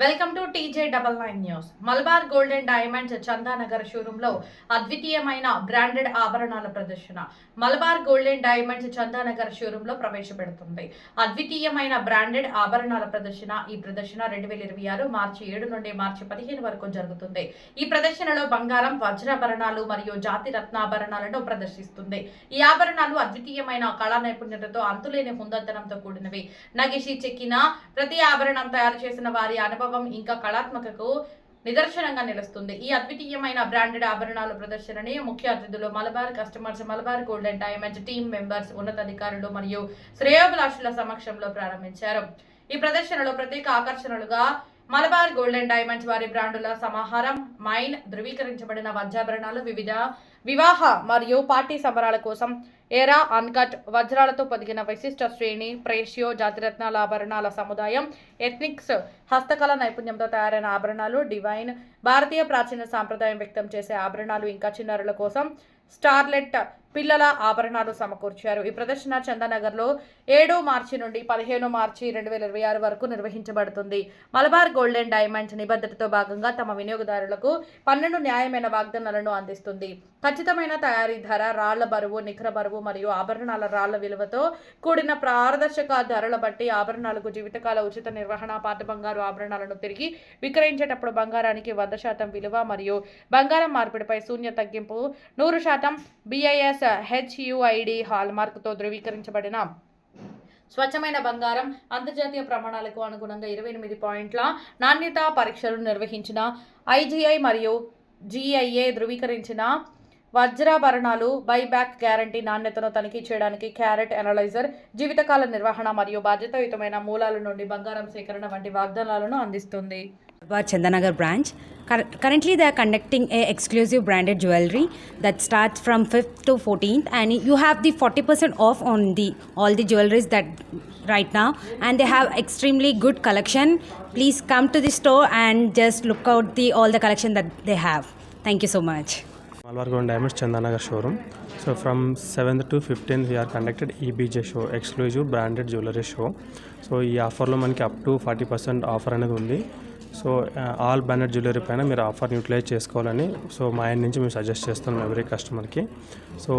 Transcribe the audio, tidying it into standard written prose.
Welcome to TJ99 news. Malabar gold and diamonds Chandanagar showroom లో అద్వితీయమైన branded ఆభరణాల ప్రదర్శన Malabar gold and diamonds Chandanagar showroom లో ప్రవేశపెడుతుంది. అద్వితీయమైన బ్రాండెడ్ ఆభరణాల ప్రదర్శన. ఈ ప్రదర్శన 2026 మార్చి 7 నుండి మార్చి 15 వరకు జరుగుతుంది. ఈ ప్రదర్శనలో బంగారం, వజ్రాభరణాలు మరియు జాతి రత్నాభరణాలను ప్రదర్శిస్తుంది. ఈ ఆభరణాలు అద్వితీయమైన కళా నైపుణ్యతతో అంతులేని హుందతనంతో కూడినవి. నగిషి చెక్కిన ప్రతి ఆభరణం తయారు చేసిన వారి అనుభవం ఇంకా కళాత్మకకు నిదర్శనంగా నిలుస్తుంది. ఈ అద్వితీయమైన బ్రాండెడ్ ఆభరణాల ప్రదర్శనని ముఖ్య అతిథులు Malabar customers, Malabar gold and diamonds team members, ఉన్నతాధికారులు మరియు శ్రేయోభిలాషుల సమక్షంలో ప్రారంభించారు. ఈ ప్రదర్శనలో ప్రత్యేక ఆకర్షణలుగా మలబార్ గోల్డ్ అండ్ డైమండ్స్ వారి బ్రాండుల సమాహారం, మైన్ ధృవీకరించబడిన వజ్రాభరణాలు, వివిధ వివాహ మరియు పార్టీ సంబరాల కోసం ఎరా అన్కట్ వజ్రాలతో పొదిగిన విశిష్ట శ్రేణి, ప్రేషియో జాతిరత్నాల ఆభరణాల సముదాయం, ఎథ్నిక్స్ హస్తకళ నైపుణ్యంతో తయారైన ఆభరణాలు, డివైన్ భారతీయ ప్రాచీన సాంప్రదాయం వ్యక్తం చేసే ఆభరణాలు, ఇంకా చిన్నారుల కోసం స్టార్లెట్ పిల్లల ఆభరణాలు సమకూర్చారు. ఈ ప్రదర్శన చందానగర్లో 7 మార్చి నుండి 15 మార్చి 2026 వరకు నిర్వహించబడుతుంది. మలబార్ గోల్డ్ అండ్ డైమండ్స్ నిబద్ధతతో భాగంగా తమ వినియోగదారులకు 12 న్యాయమైన వాగ్దానాలను అందిస్తుంది. ఖచ్చితమైన తయారీ ధర, రాళ్ల బరువు, నికర బరువు మరియు ఆభరణాల రాళ్ల విలువతో కూడిన పారదర్శక ధరల బట్టి ఆభరణాలకు జీవితకాల ఉచిత నిర్వహణ, పాత బంగారు ఆభరణాలను తిరిగి విక్రయించేటప్పుడు బంగారానికి 100% విలువ మరియు బంగారం మార్పిడిపై శూన్య తగ్గింపు, 100% BIS HUID హాల్ మార్కుతో ధృవీకరించబడిన స్వచ్ఛమైన బంగారం, అంతర్జాతీయ ప్రమాణాలకు అనుగుణంగా 28 పాయింట్ల నాణ్యత పరీక్షలు నిర్వహించిన IGI మరియు GIA ధృవీకరించిన వజ్రాభరణాలు, బైబ్యాక్ గ్యారంటీ, నాణ్యతను తనిఖీ చేయడానికి క్యారెట్ అనలైజర్, జీవితకాల నిర్వహణ మరియు బాధ్యతాయుతమైన మూలాల నుండి బంగారం సేకరణ వంటి వాగ్దానాలను అందిస్తుంది. Chandanagar branch. Currently they are conducting a exclusive branded jewelry that starts from 5th to 14th, and you have the 40% off on all the jewelries that right now, and they have extremely good collection. Please come to the store and just look out all the collection that they have. Thank you so much. Malabar Gold and Diamonds Chandanagar showroom. So from 7th to 15th we are conducted EBJ show, exclusive branded jewelry show. So ఈ ఆఫర్లో మనకి up to 40% offer అనేది ఉంది. So all branded jewellery పైన మీరు ఆఫర్ని utilise చేసుకోవాలని so మా ఆయన నుంచి మేము సజెస్ట్ చేస్తున్నాం ఎవ్రీ కస్టమర్కి. సో